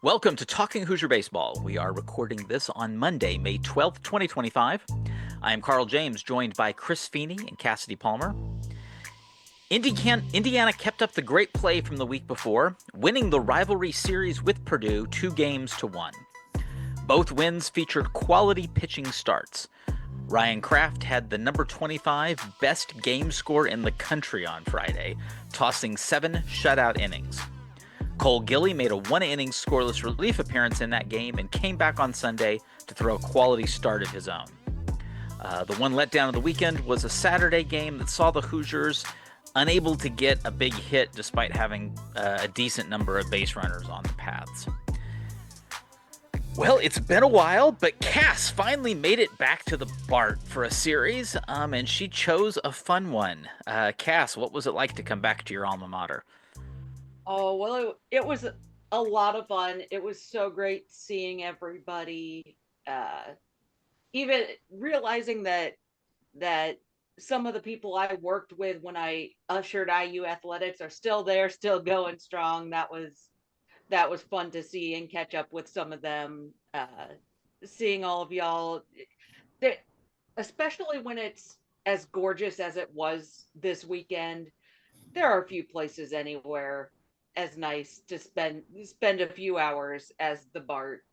Welcome to Talking Hoosier Baseball. We are recording this on Monday, May 12th, 2025. I am Carl James, joined by Chris Feeney and Cassidy Palmer. Indiana kept up the great play from the week before, winning the rivalry series with Purdue 2-1. Both wins featured quality pitching starts. Ryan Kraft had the number 25 best game score in the country on Friday, tossing 7 shutout innings. Cole Gilley made a 1-inning scoreless relief appearance in that game and came back on Sunday to throw a quality start of his own. The one letdown of the weekend was a Saturday game that saw the Hoosiers unable to get a big hit despite having a decent number of base runners on the paths. Well, it's been a while, but Cass finally made it back to the BART for a series, and she chose a fun one. Cass, what was it like to come back to your alma mater? Oh, well, it was a lot of fun. It was so great seeing everybody. Even realizing that some of the people I worked with when I ushered IU athletics are still there, still going strong. That was fun to see and catch up with some of them. Seeing all of y'all, especially when it's as gorgeous as it was this weekend. There are a few places anywhere as nice to spend a few hours as the BART.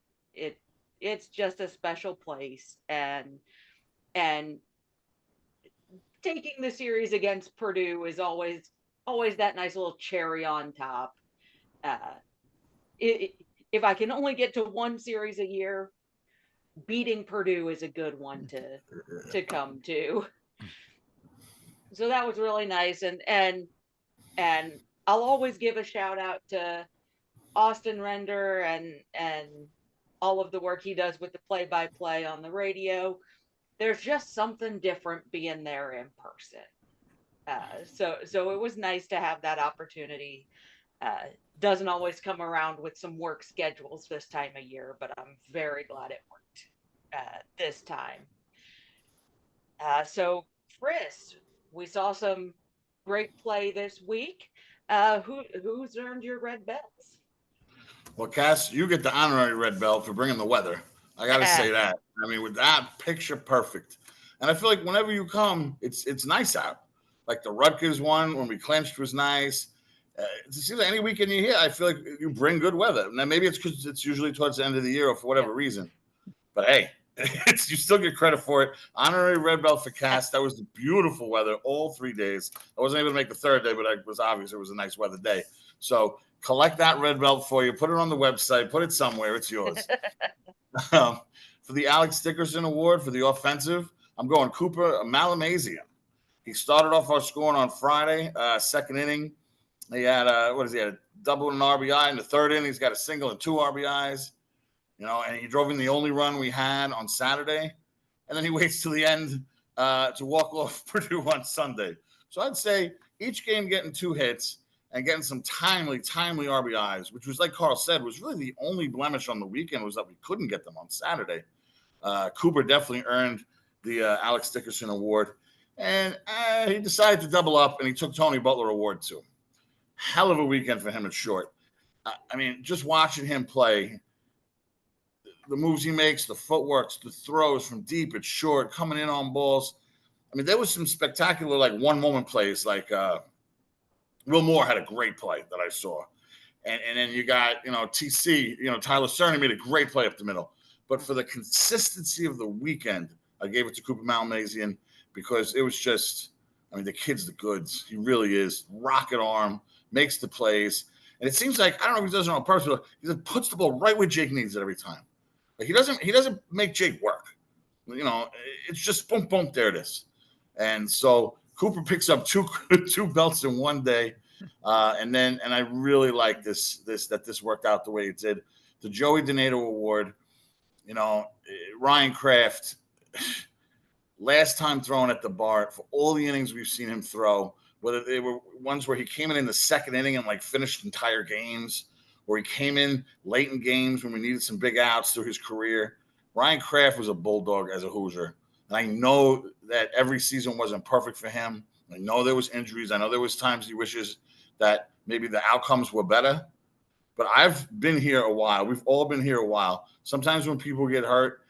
It's just a special place, and taking the series against Purdue is always that nice little cherry on top. Uh, if I can only get to one series a year, beating Purdue is a good one to come to. So that was really nice, and I'll always give a shout out to Austin Render and all of the work he does with the play-by-play on the radio. There's just something different being there in person. So it was nice to have that opportunity. Doesn't always come around with some work schedules this time of year, but I'm very glad it worked this time. So Chris, we saw some great play this week. Who's earned your red belts? Well, Cass, you get the honorary red belt for bringing the weather. I got to say that. I mean, with that picture perfect. And I feel like whenever you come, it's nice out. Like the Rutgers one when we clinched was nice. It seems like any weekend you're here, I feel like you bring good weather. Now maybe it's because it's usually towards the end of the year or for whatever reason. But hey, you still get credit for it. Honorary red belt for Cass. That was the beautiful weather all 3 days. I wasn't able to make the third day, but it was obvious it was a nice weather day. So collect that red belt for you. Put it on the website. Put it somewhere. It's yours. For the Alex Dickerson Award for the offensive, I'm going Cooper Malamazian. He started off our scoring on Friday, second inning. He had a double and an RBI in the third inning. He's got a single and 2 RBIs. And he drove in the only run we had on Saturday. And then he waits till the end to walk off Purdue on Sunday. So I'd say each game getting 2 hits and getting some timely RBIs, which was, like Carl said, was really the only blemish on the weekend was that we couldn't get them on Saturday. Cooper definitely earned the Alex Dickerson Award. And he decided to double up, and he took Tony Butler Award too. Hell of a weekend for him at short. I mean, just watching him play, the moves he makes, the footwork, the throws from deep at short, coming in on balls. I mean, there was some spectacular, like, one-moment plays. Like Will Moore had a great play that I saw. And then you got, TC, Tyler Cerny made a great play up the middle. But for the consistency of the weekend, I gave it to Cooper Malamazian because it was just, the kid's the goods. He really is. Rocket arm, makes the plays. And it seems like, I don't know if he does it on purpose, but he just puts the ball right where Jake needs it every time. Like he doesn't make Jake work. It's just boom, boom, there it is. And so Cooper picks up two belts in one day. And I really like this worked out the way it did. The Joey Donato Award, Ryan Kraft, last time throwing at the BART for all the innings we've seen him throw, whether they were ones where he came in the second inning and finished entire games, or he came in late in games when we needed some big outs through his career. Ryan Kraft was a bulldog as a Hoosier. And I know that every season wasn't perfect for him. I know there was injuries. I know there was times he wishes that maybe the outcomes were better. but I've been here a while. We've all been here a while. Sometimes when people get hurt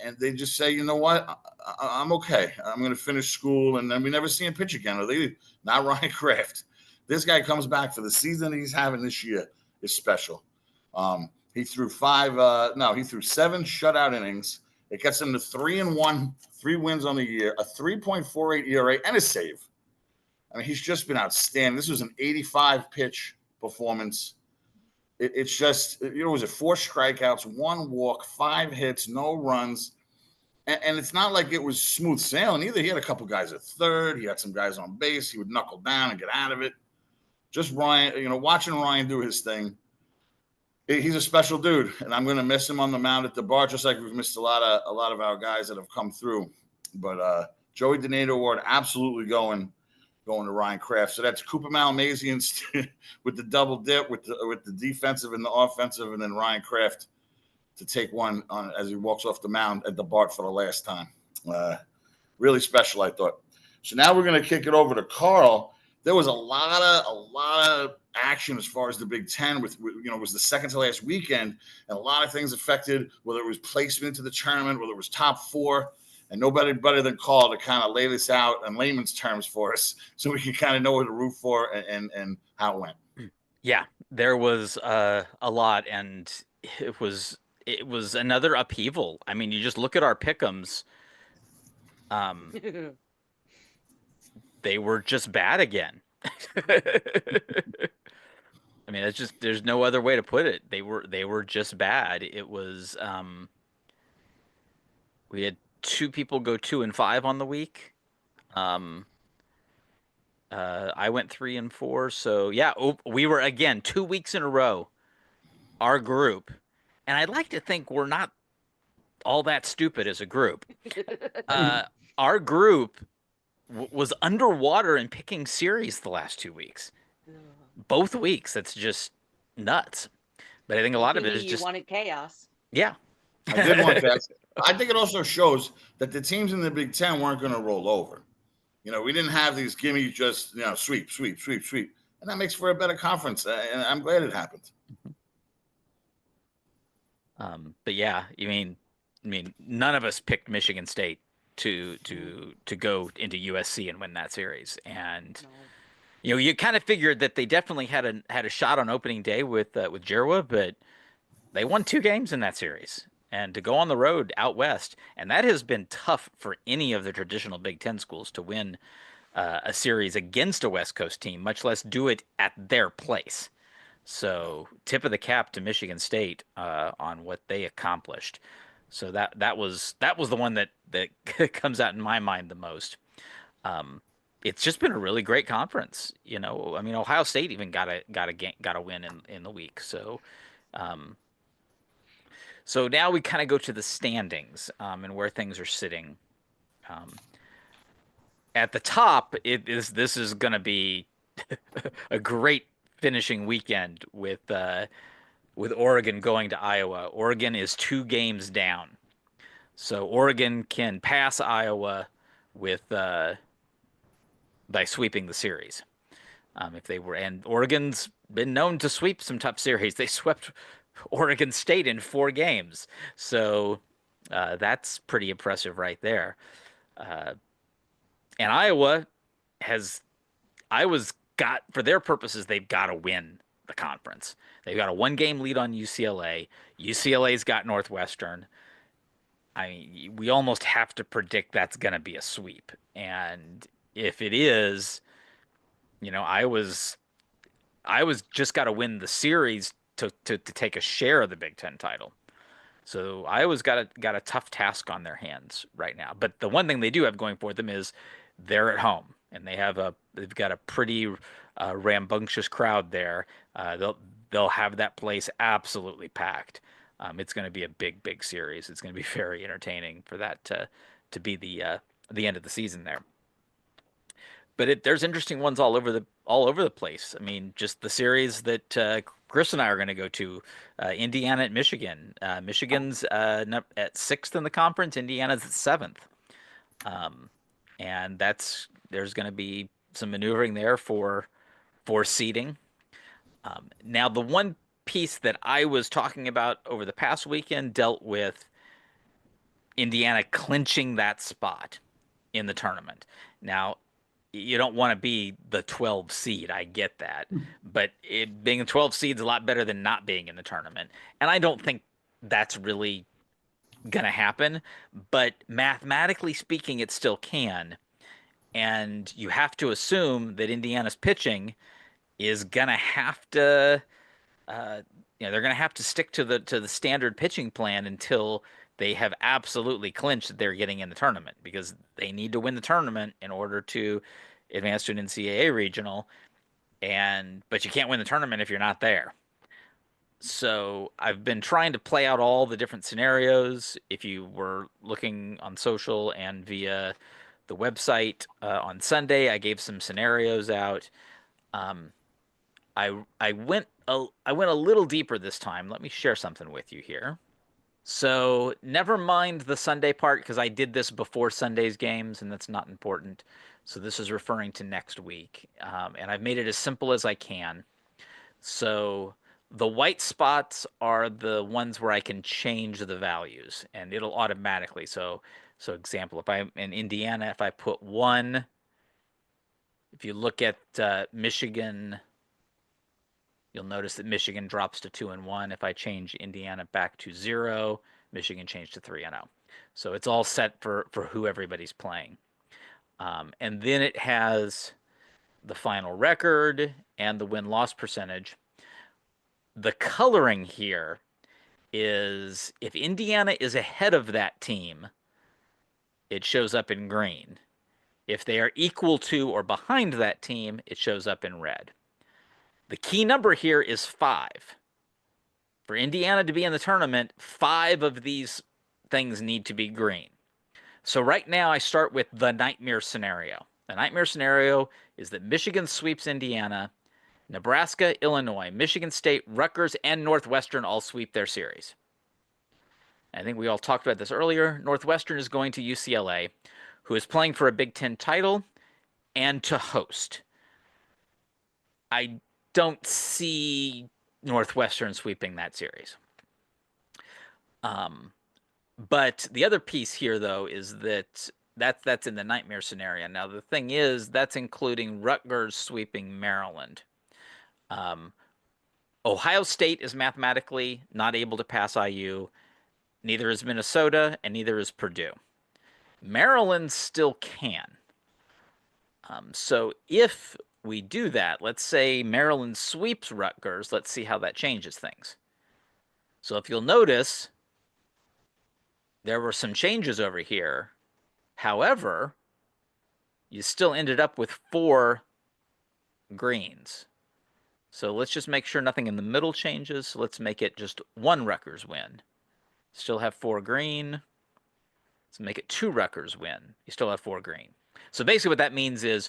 and they just say, you know what, I'm okay. I'm going to finish school, and then we never see him pitch again. Or they not Ryan Kraft. This guy comes back for the season he's having this year is special. He threw he threw 7 shutout innings. It gets him to 3-1, 3 wins on the year, a 3.48 ERA, and a save. I mean, he's just been outstanding. This was an 85 pitch performance. It's just, it was 4 strikeouts, 1 walk, 5 hits, no runs. And it's not like it was smooth sailing either. He had a couple guys at third. He had some guys on base. He would knuckle down and get out of it. Just Ryan, watching Ryan do his thing. He's a special dude, and I'm going to miss him on the mound at the BART, just like we've missed a lot of our guys that have come through. But Joey Donato Award absolutely going to Ryan Kraft. So that's Cooper Malmazian with the double dip with the defensive and the offensive, and then Ryan Kraft to take one on as he walks off the mound at the BART for the last time. Really special, I thought. So now we're going to kick it over to Carl. There was a lot of action as far as the Big Ten with it was the second to last weekend, and a lot of things affected, whether it was placement into the tournament, whether it was top 4, and nobody better than Carl to kind of lay this out in layman's terms for us so we can kind of know what to root for and how it went. Yeah, there was a lot, and it was another upheaval. I mean, you just look at our pick'ems. They were just bad again. I mean, it's just, there's no other way to put it. They were just bad. It was we had 2 people go 2-5 on the week. I went 3-4. So yeah, we were again 2 weeks in a row, our group, and I'd like to think we're not all that stupid as a group. Our group was underwater in picking series the last 2 weeks. Both weeks. That's just nuts. But I think a lot of it is just, you wanted chaos. Yeah. I did want that. I think it also shows that the teams in the Big Ten weren't going to roll over. We didn't have these gimme just sweep, and that makes for a better conference. And I'm glad it happened. But yeah, I mean, none of us picked Michigan State to go into USC and win that series, and you kind of figured that they definitely had a shot on opening day with Jerwa, but they won 2 games in that series, and to go on the road out west, and that has been tough for any of the traditional Big Ten schools to win a series against a West Coast team, much less do it at their place. So tip of the cap to Michigan State on what they accomplished. So that was the one that comes out in my mind the most. It's just been a really great conference. I mean, Ohio State even got a win in the week. So so now we kind of go to the standings and where things are sitting. At the top, this is going to be a great finishing weekend with Oregon going to Iowa. Oregon is 2 games down, so Oregon can pass Iowa with by sweeping the series. If they were, and Oregon's been known to sweep some tough series. They swept Oregon State in 4 games, so that's pretty impressive right there. And Iowa's got, for their purposes, they've got to win the conference. They've got a 1-game lead on UCLA. UCLA's got Northwestern. I mean, we almost have to predict that's going to be a sweep. And if it is, Iowa's just got to win the series to take a share of the Big Ten title. So Iowa's got a tough task on their hands right now. But the one thing they do have going for them is they're at home, and they've got a pretty rambunctious crowd there. They'll have that place absolutely packed. It's going to be a big series. It's going to be very entertaining for that to be the end of the season there. But there's interesting ones all over the place. I mean, just the series that Chris and I are going to go to, Indiana at Michigan. Michigan's at 6th in the conference. Indiana's at 7th. And there's going to be some maneuvering there for seeding. Now, the one piece that I was talking about over the past weekend dealt with Indiana clinching that spot in the tournament. Now, you don't want to be the 12 seed. I get that. But being a 12 seed is a lot better than not being in the tournament. And I don't think that's really going to happen. But mathematically speaking, it still can. And you have to assume that Indiana's pitching is going to have to, uh, they're going to have to stick to the standard pitching plan until they have absolutely clinched that they're getting in the tournament, because they need to win the tournament in order to advance to an NCAA regional. But you can't win the tournament if you're not there. So I've been trying to play out all the different scenarios. If you were looking on social and via the website on Sunday, I gave some scenarios out. Um, I went a little deeper this time. Let me share something with you here. So never mind the Sunday part, because I did this before Sunday's games, and that's not important. So this is referring to next week, and I've made it as simple as I can. So the white spots are the ones where I can change the values, and it'll automatically. So example, if I'm in Indiana, if I put 1, if you look at Michigan, you'll notice that Michigan drops to 2-1. If I change Indiana back to 0, Michigan changed to 3-0. So it's all set for who everybody's playing. And then it has the final record and the win-loss percentage. The coloring here is if Indiana is ahead of that team, it shows up in green. If they are equal to or behind that team, it shows up in red. The key number here is 5. For Indiana to be in the tournament, 5 of these things need to be green. So right now I start with the nightmare scenario. The nightmare scenario is that Michigan sweeps Indiana, Nebraska, Illinois, Michigan State, Rutgers, and Northwestern all sweep their series. I think we all talked about this earlier. Northwestern is going to UCLA, who is playing for a Big Ten title and to host. I don't see Northwestern sweeping that series. But the other piece here, though, is that's in the nightmare scenario. Now, the thing is, that's including Rutgers sweeping Maryland. Ohio State is mathematically not able to pass IU. Neither is Minnesota, and neither is Purdue. Maryland still can. So if we do that, let's say Maryland sweeps Rutgers, let's see how that changes things. So if you'll notice, there were some changes over here. However, you still ended up with 4 greens. So let's just make sure nothing in the middle changes. So let's make it just 1 Rutgers win. Still have 4 green. Let's make it 2 Rutgers win. You still have 4 green. So basically what that means is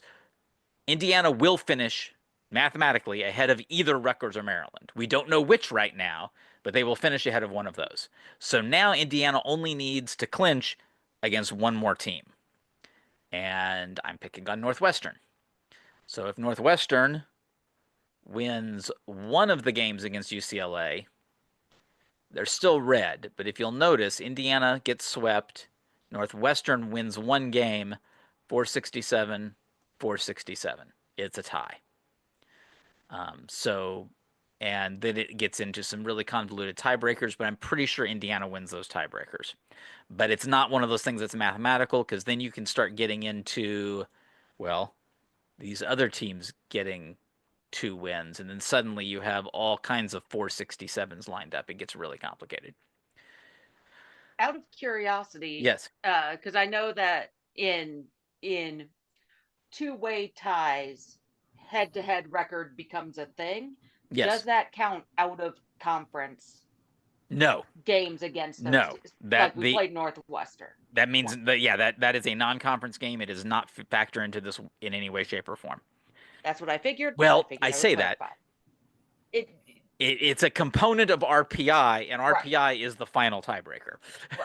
Indiana will finish mathematically ahead of either Rutgers or Maryland. We don't know which right now, but they will finish ahead of one of those. So now Indiana only needs to clinch against one more team. And I'm picking on Northwestern. So if Northwestern wins one of the games against UCLA, they're still red. But if you'll notice, Indiana gets swept. Northwestern wins one game, 467, 467. It's a tie. And then it gets into some really convoluted tiebreakers, but I'm pretty sure Indiana wins those tiebreakers. But it's not one of those things that's mathematical, because then you can start getting into, well, these other teams getting 2 wins, and then suddenly you have all kinds of 467s lined up. It gets really complicated. Out of curiosity, yes, because I know that in two-way ties, head-to-head record becomes a thing. Yes. Does that count out of conference? No. Games against those no. Like we played Northwestern. That means that is a non-conference game. It does not factor into this in any way, shape, or form. That's what I figured. Well, I say that. It's a component of RPI, and RPI right. is the final tiebreaker.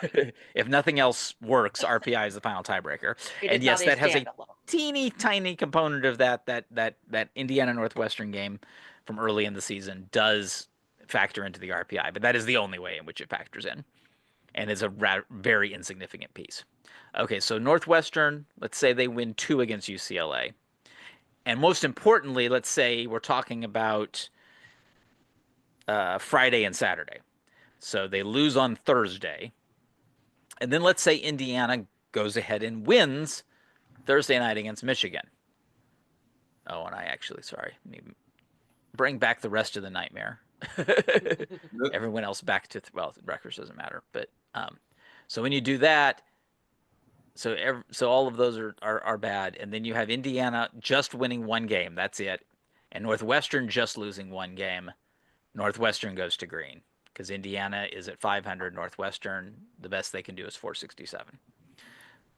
Right. If nothing else works, RPI is the final tiebreaker. And yes, that has a teeny tiny component of that Indiana Northwestern game from early in the season does factor into the RPI, but that is the only way in which it factors in, and is a very insignificant piece. Okay, so Northwestern, let's say they win 2 against UCLA. And most importantly, let's say we're talking about Friday and Saturday. So they lose on Thursday. And then let's say Indiana goes ahead and wins Thursday night against Michigan. Oh, and sorry, bring back the rest of the nightmare. Everyone else back to, Rutgers doesn't matter. But so when you do that, so all of those are bad. And then you have Indiana just winning 1 game. That's it. And Northwestern just losing 1 game. Northwestern goes to green because Indiana is at 500. Northwestern, the best they can do is 467.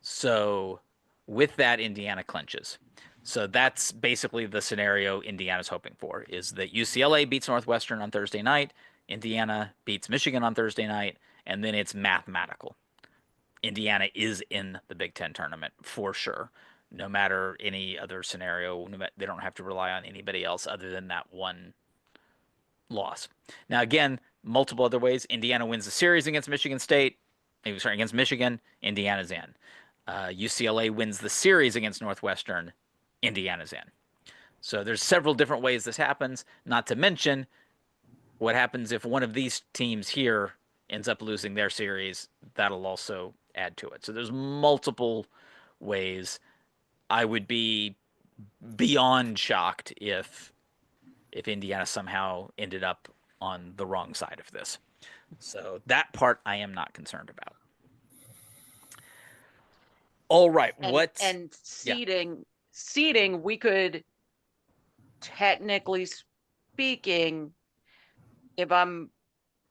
So with that, Indiana clinches. So that's basically the scenario Indiana's hoping for, is that UCLA beats Northwestern on Thursday night, Indiana beats Michigan on Thursday night, and then it's mathematical. Indiana is in the Big Ten tournament for sure. No matter any other scenario, they don't have to rely on anybody else other than that one loss. Now, again, multiple other ways. Indiana wins the series against Michigan State. Against Michigan, Indiana's in. UCLA wins the series against Northwestern, Indiana's in. So there's several different ways this happens, not to mention what happens if one of these teams here ends up losing their series. That'll also add to it. So there's multiple ways. I would be beyond shocked if Indiana somehow ended up on the wrong side of this. So that part I am not concerned about. All right. And seeding, we could, technically speaking, if I'm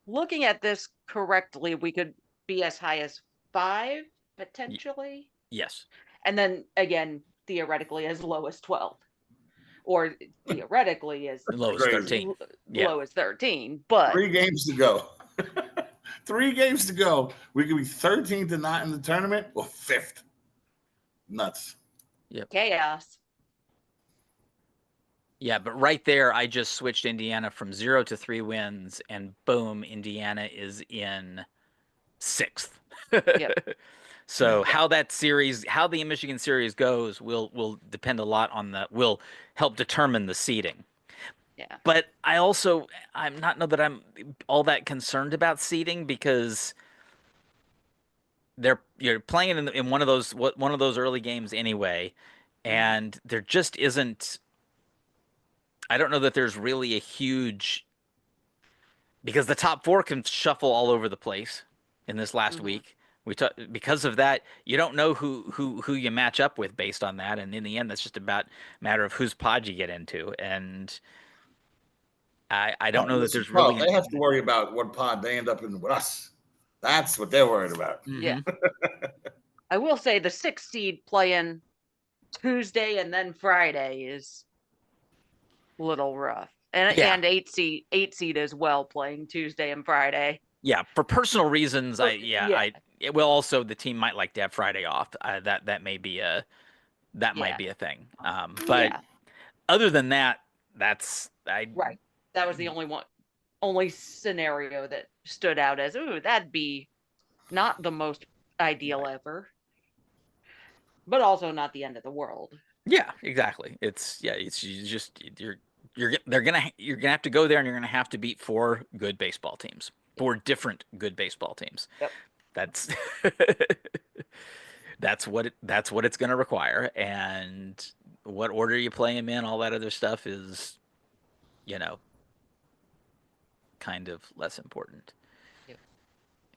looking at this correctly, we could be as high as 5 potentially. Yes. And then again, theoretically as low as 12. Or theoretically as low as 13. Low as 13. But 3 games to go. 3 games to go. We could be 13th and not in the tournament, or 5th. Nuts. Yep. Chaos. Yeah, but right there, I just switched Indiana from 0 to 3 wins, and boom, Indiana is in 6th. Yep. So how the Michigan series goes will depend a lot will help determine the seeding. Yeah. But I'm not know that I'm all that concerned about seeding, because you're playing in one of those early games anyway, and there just isn't. I don't know that there's really a huge, because the top 4 can shuffle all over the place in this last week. Because of that, you don't know who you match up with based on that, and in the end, that's just about matter of whose pod you get into. And I don't know that there's really. They have to worry about what pod they end up in with us. That's what they're worried about. Yeah. I will say the 6th seed playing Tuesday and then Friday is a little rough. And 8 seed as well, playing Tuesday and Friday. Yeah, for personal reasons, well, also the team might like to have Friday off. That may be a might be a thing. But other than that, right. That was the only scenario that stood out as, that'd be not the most ideal ever, but also not the end of the world. Yeah, exactly. You're gonna have to go there, and you're gonna have to beat 4 good baseball teams, 4 different good baseball teams. Yep. That's what it's gonna require, and what order you play them in, all that other stuff is, kind of less important. Yep.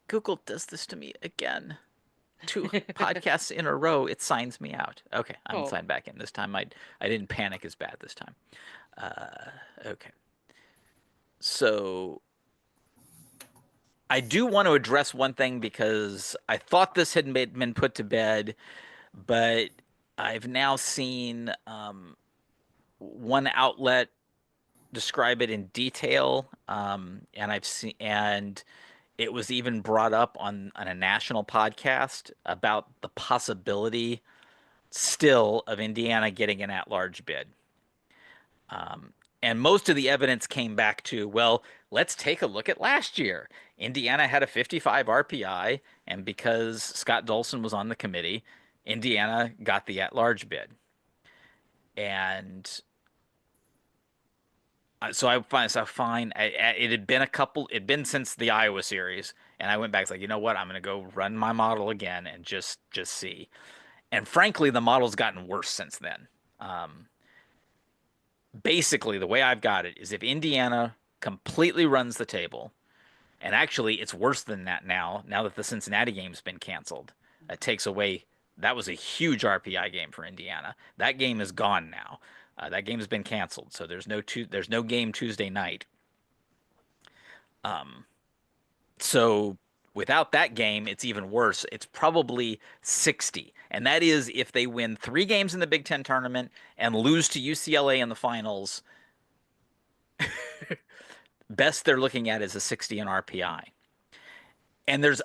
Google does this to me again. 2 podcasts in a row, it signs me out. Okay, I'm signed back in this time. I didn't panic as bad this time. Okay. So I do want to address one thing, because I thought this had been put to bed, but I've now seen one outlet describe it in detail, and it was even brought up on a national podcast about the possibility still of Indiana getting an at-large bid. And most of the evidence came back to, well, let's take a look at last year. Indiana had a 55 RPI, and because Scott Dolson was on the committee, Indiana got the at-large bid. And so I find so fine. It had been it'd been since the Iowa series, and I went back. It's like, you know what? I'm gonna go run my model again and just see. And frankly, the model's gotten worse since then. Um, Basically, the way I've got it is if Indiana completely runs the table, and actually it's worse than that now. Now that the Cincinnati game's been canceled, it takes away. That was a huge RPI game for Indiana. That game is gone now. That game has been canceled, so there's no game Tuesday night. So without that game, it's even worse. It's probably 60, and that is if they win 3 games in the Big Ten tournament and lose to UCLA in the finals. Best they're looking at is a 60 in RPI. And it's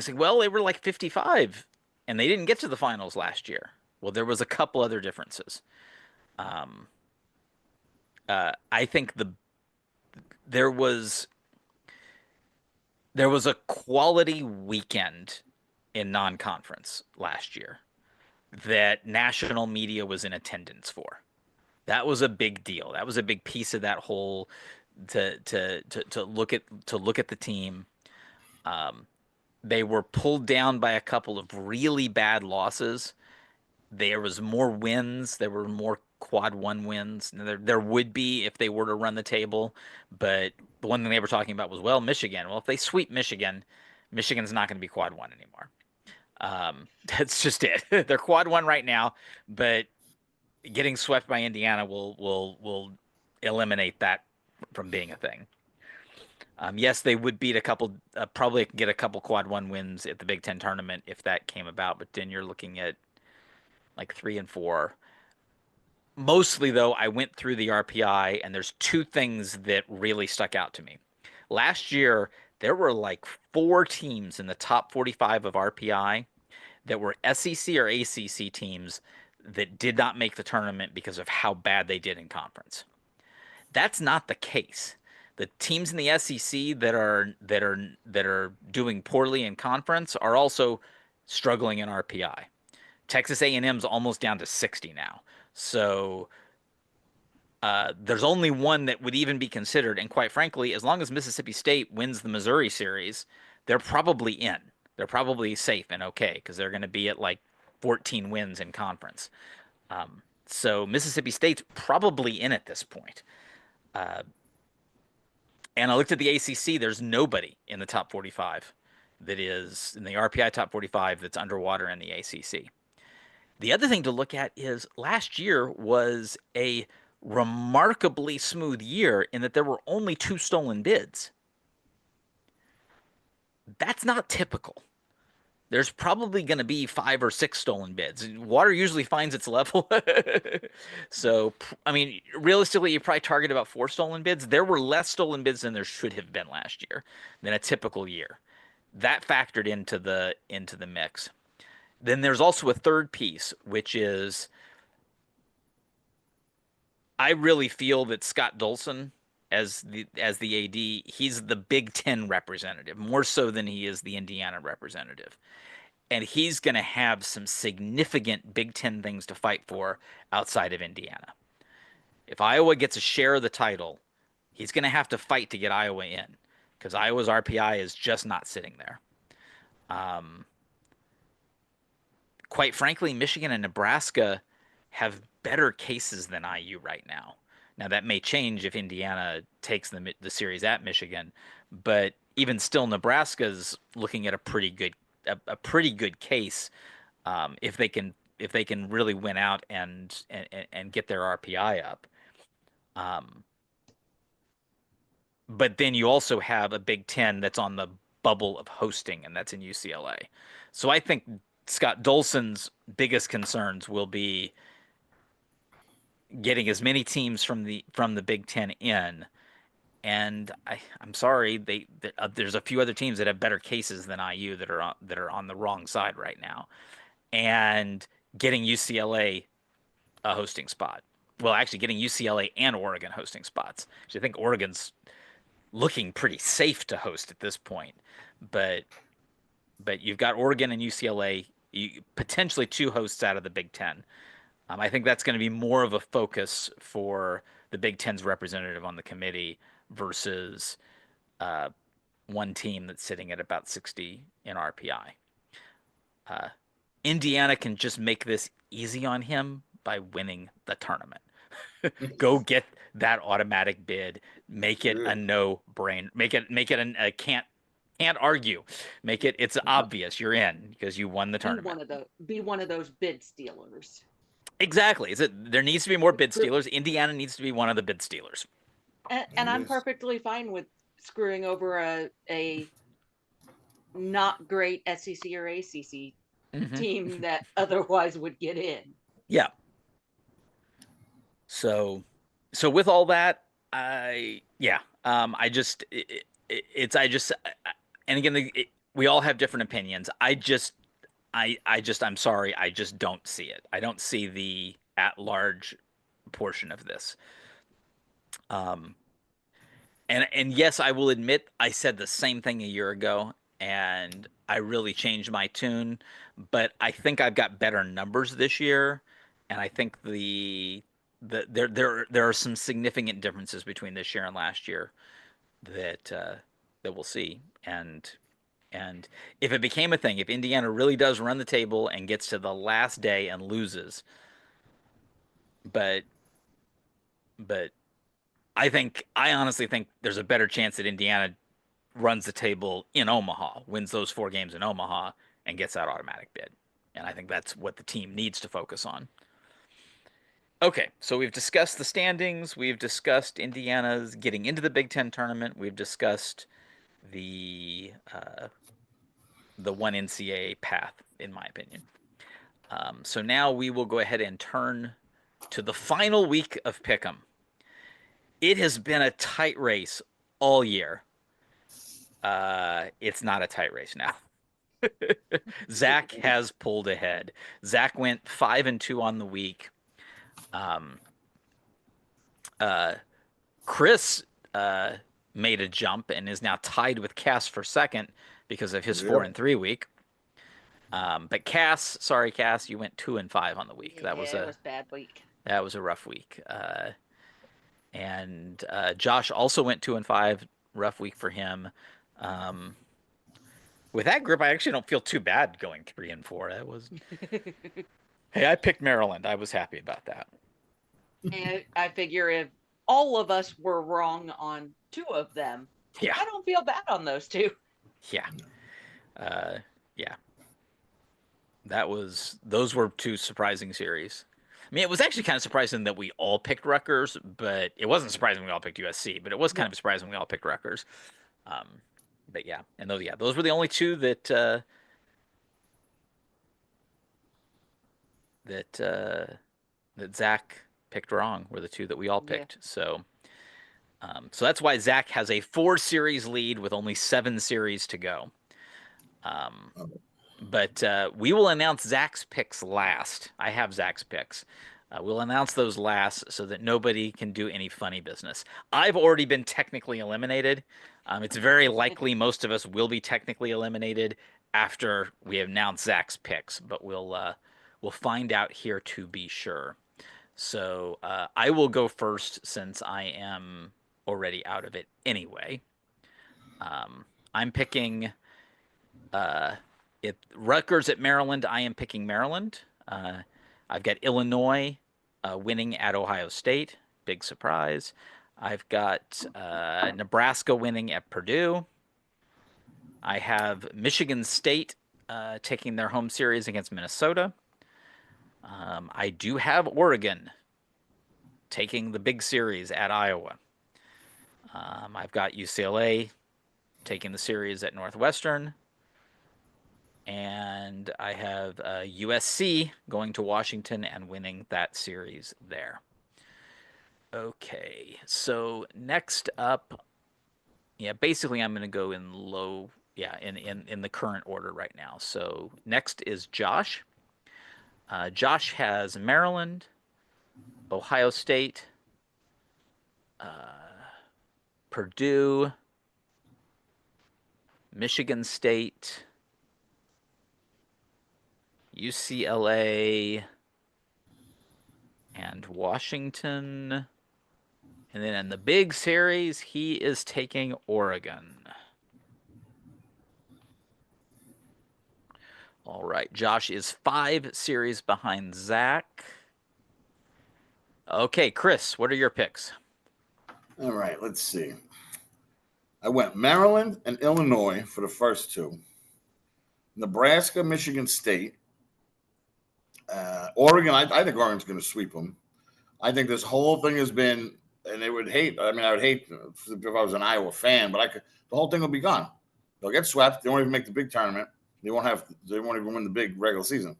like, well, they were like 55 and they didn't get to the finals last year. Well, there was a couple other differences. I think there was a quality weekend in non-conference last year that national media was in attendance for. That was a big deal. That was a big piece of that whole to look at the team. They were pulled down by a couple of really bad losses. There was more wins. There were more quad one wins. There would be if they were to run the table, but the one thing they were talking about was, well, Michigan. Well, if they sweep Michigan, Michigan's not going to be quad one anymore. That's just it. They're quad one right now, but getting swept by Indiana will eliminate that from being a thing. Yes, they would beat a couple, probably get a couple quad one wins at the Big Ten tournament if that came about, but then you're looking at like 3 and 4. Mostly, though, I went through the RPI, and there's 2 things that really stuck out to me. Last year, there were like 4 teams in the top 45 of RPI that were SEC or ACC teams that did not make the tournament because of how bad they did in conference. That's not the case. The teams in the SEC that are doing poorly in conference are also struggling in RPI. Texas A&M's almost down to 60 now. So there's only one that would even be considered. And quite frankly, as long as Mississippi State wins the Missouri series, they're probably in. They're probably safe and okay because they're going to be at like 14 wins in conference. So Mississippi State's probably in at this point. And I looked at the ACC. There's nobody in the top 45 that is in the RPI top 45 that's underwater in the ACC. The other thing to look at is last year was a remarkably smooth year in that there were only 2 stolen bids. That's not typical. There's probably going to be 5 or 6 stolen bids. Water usually finds its level. So, I mean, realistically, you probably target about 4 stolen bids. There were less stolen bids than there should have been last year than a typical year. That factored into the mix. Then there's also a third piece, which is I really feel that Scott Dolson, as the AD, he's the Big Ten representative, more so than he is the Indiana representative. And he's going to have some significant Big Ten things to fight for outside of Indiana. If Iowa gets a share of the title, he's going to have to fight to get Iowa in because Iowa's RPI is just not sitting there. Quite frankly, Michigan and Nebraska have better cases than IU right now. Now that may change if Indiana takes the series at Michigan, but even still, Nebraska's looking at a pretty good case if they can really win out and get their RPI up. But then you also have a Big Ten that's on the bubble of hosting, and that's in UCLA. So I think Scott Dolson's biggest concerns will be getting as many teams from the Big Ten in. And I'm sorry, there's a few other teams that have better cases than IU that are on the wrong side right now, and getting UCLA a hosting spot. well, actually getting UCLA and Oregon hosting spots. Actually, I think Oregon's looking pretty safe to host at this point, but you've got Oregon and UCLA, potentially two hosts out of the Big Ten. I think that's going to be more of a focus for the Big Ten's representative on the committee versus uh, one team that's sitting at about 60 in RPI. Indiana can just make this easy on him by winning the tournament. Go get that automatic bid. Make it a no-brain. Make it a can't argue. Make it it's obvious you're in because you won the tournament. Be one of those bid stealers. Exactly. There needs to be more bid stealers. Indiana needs to be one of the bid stealers. And I'm perfectly fine with screwing over a not great SEC or ACC team that otherwise would get in. Yeah. So with all that, and again, we all have different opinions. I'm sorry, I just don't see it. I don't see the at-large portion of this. And yes, I will admit I said the same thing a year ago, and I really changed my tune. But I think I've got better numbers this year, and I think there are some significant differences between this year and last year that we'll see. And if it became a thing, if Indiana really does run the table and gets to the last day and loses, but I honestly think there's a better chance that Indiana runs the table in Omaha, wins those 4 games in Omaha, and gets that automatic bid. And I think that's what the team needs to focus on. Okay, so we've discussed the standings. We've discussed Indiana's getting into the Big Ten tournament. We've discussed the one NCAA path, in my opinion. So now we will go ahead and turn to the final week of Pick'em. It has been a tight race all year. It's not a tight race now. Zach has pulled ahead. Zach went 5-2 on the week. Chris made a jump and is now tied with Cass for second because of his 4-3 week. But Cass, you went 2-5 on the week. That was a bad week. That was a rough week. And Josh also went 2-5. Rough week for him. With that group, I actually don't feel too bad going 3-4. That was. Hey, I picked Maryland. I was happy about that. And I figure if all of us were wrong on 2 of them, yeah, I don't feel bad on those 2. Yeah. Yeah. Those were 2 surprising series. I mean, it was actually kind of surprising that we all picked Rutgers, but it wasn't surprising we all picked USC, but it was kind of surprising we all picked Rutgers. But yeah, and those were the only 2 that Zach picked wrong, were the 2 that we all picked. Yeah. So that's why Zach has a 4-series lead with only 7 series to go. But we will announce Zach's picks last. I have Zach's picks. We'll announce those last so that nobody can do any funny business. I've already been technically eliminated. It's very likely most of us will be technically eliminated after we announce Zach's picks, but we'll find out here to be sure. So I will go first since I am already out of it anyway. I'm picking Rutgers at Maryland. I am picking Maryland. I've got Illinois winning at Ohio State. Big surprise. I've got Nebraska winning at Purdue. I have Michigan State taking their home series against Minnesota. I do have Oregon taking the big series at Iowa. I've got UCLA taking the series at Northwestern. And I have USC going to Washington and winning that series there. Okay, so next up, basically I'm going to go in low, in the current order right now. So next is Josh. Josh has Maryland, Ohio State, Purdue, Michigan State, UCLA, and Washington. And then in the big series, he is taking Oregon. All right, Josh is 5 series behind Zach. Okay, Chris, what are your picks? All right, let's see. I went Maryland and Illinois for the first two. Nebraska, Michigan State. Oregon, I think Oregon's going to sweep them. I think this whole thing has been, and they would hate. I mean, I would hate if I was an Iowa fan, but the whole thing will be gone. They'll get swept. They won't even make the big tournament. They won't even win the big regular season.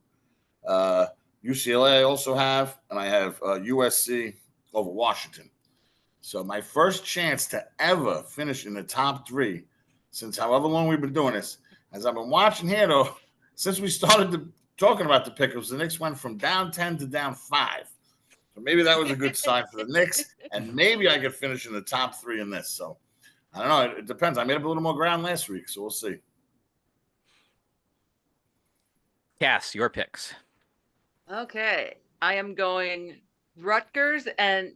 UCLA I also have, and I have USC over Washington. So my first chance to ever finish in the top 3 since however long we've been doing this, as I've been watching here though, since we started talking about the pickups, the Knicks went from down 10 to down 5. So maybe that was a good sign for the Knicks, and maybe I could finish in the top 3 in this. So I don't know. It depends. I made up a little more ground last week, so we'll see. Cass, your picks. Okay. I am going Rutgers, and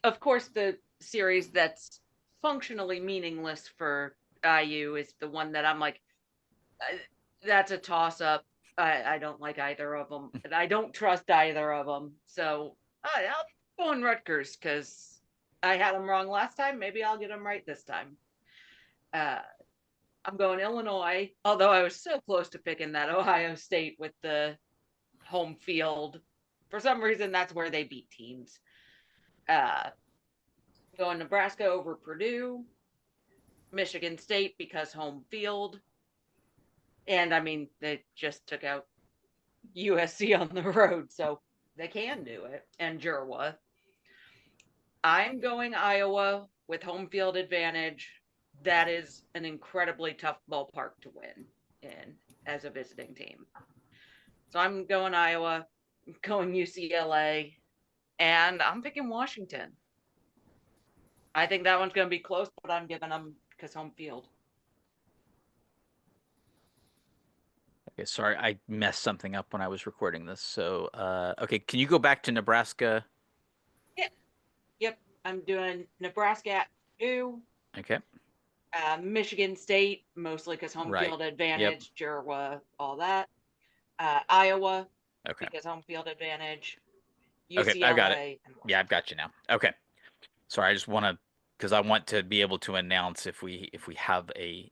of course the series that's functionally meaningless for IU is the one that I'm like, that's a toss-up. I don't like either of them, and I don't trust either of them. So I'll go in Rutgers because I had them wrong last time. Maybe I'll get them right this time. I'm going Illinois, although I was so close to picking that Ohio State with the home field. For some reason, that's where they beat teams. Going Nebraska over Purdue, Michigan State because home field. And I mean, they just took out USC on the road, so they can do it. And Jerwa. I'm going Iowa with home field advantage. That is an incredibly tough ballpark to win in as a visiting team. So I'm going Iowa, going UCLA, and I'm picking Washington. I think that one's going to be close, but I'm giving them because home field. Okay, sorry, I messed something up when I was recording this. So, okay, can you go back to Nebraska? Yep, I'm doing Nebraska at 2. Okay. Michigan State, mostly because home Right. field advantage, Jerwa, all that. Iowa, Okay. because home field advantage. Okay, I've got it. UCLA, and Yeah, I've got you now. Okay. Sorry, I just want to, because I want to be able to announce if we have a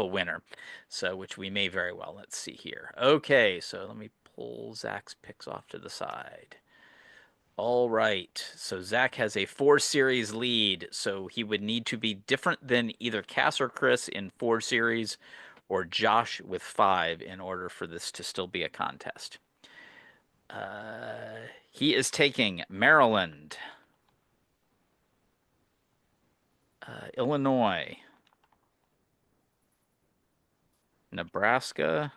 winner. So, which we may very well. Let's see here. Okay, so let me pull Zach's picks off to the side. All right. So Zach has a 4 series lead. So he would need to be different than either Cass or Chris in 4 series, or Josh with 5 in order for this to still be a contest. He is taking Maryland, Illinois, Nebraska,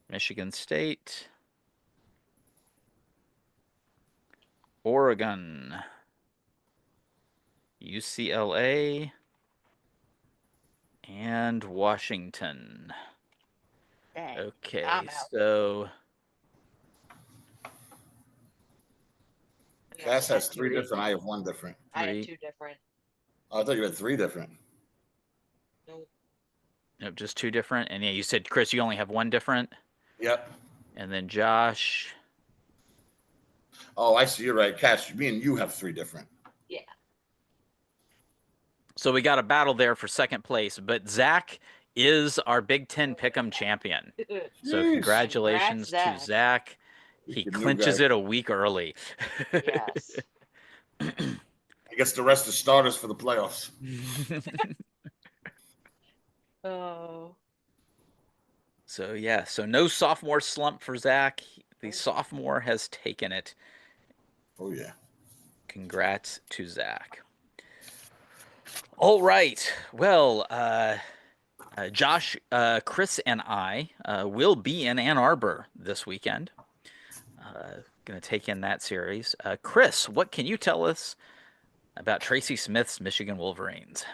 Michigan State, Oregon, UCLA, and Washington. Dang, Okay, I'm out. so Cass has 3 different. I have 1 different. I had 3. 2 different. Oh, I thought you had 3 different. Nope, just 2 different. And yeah, you said, Chris, you only have 1 different. Yep. And then Josh. Oh, I see. You're right. Cass, me and you have 3 different. Yeah. So we got a battle there for second place, but Zach is our Big Ten Pick'em champion. So Jeez. congratulations Congrats, to Zach. He He's the new clinches guy. it a week early. Yes. He gets the rest of starters for the playoffs. Oh. So yeah, so no sophomore slump for Zach. The sophomore has taken it. Oh yeah. Congrats to Zach. All right. Well, Josh, Chris, and I will be in Ann Arbor this weekend. going to take in that series. Chris, what can you tell us about Tracy Smith's Michigan Wolverines?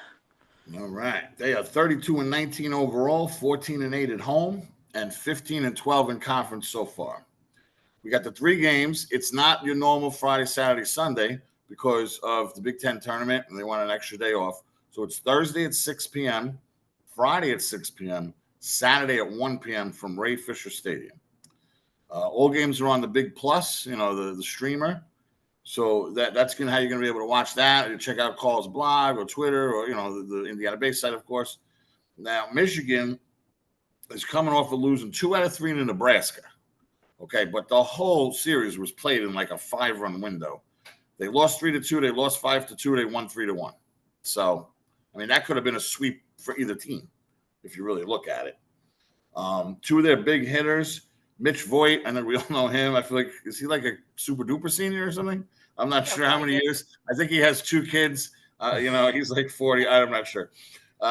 All right. They are 32-19 overall, 14-8 at home, and 15-12 in conference so far. We got the 3 games. It's not your normal Friday, Saturday, Sunday because of the Big Ten tournament, and they want an extra day off. So it's Thursday at 6 p.m., Friday at 6 p.m., Saturday at 1 p.m. from Ray Fisher Stadium. All games are on the Big Plus, the streamer. So that's how you're going to be able to watch that. You check out Call's blog or Twitter or, the Indiana Base site, of course. Now, Michigan is coming off of losing 2 out of 3 to Nebraska. Okay, but the whole series was played in like a 5-run window. They lost 3-2. They lost 5-2. They won 3-1. So, that could have been a sweep for either team if you really look at it. 2 of their big hitters, Mitch Voigt, I think we all know him. I feel like, is he like a super duper senior or something? I'm not sure how many years. I think he has 2 kids. He's like 40. I'm not sure.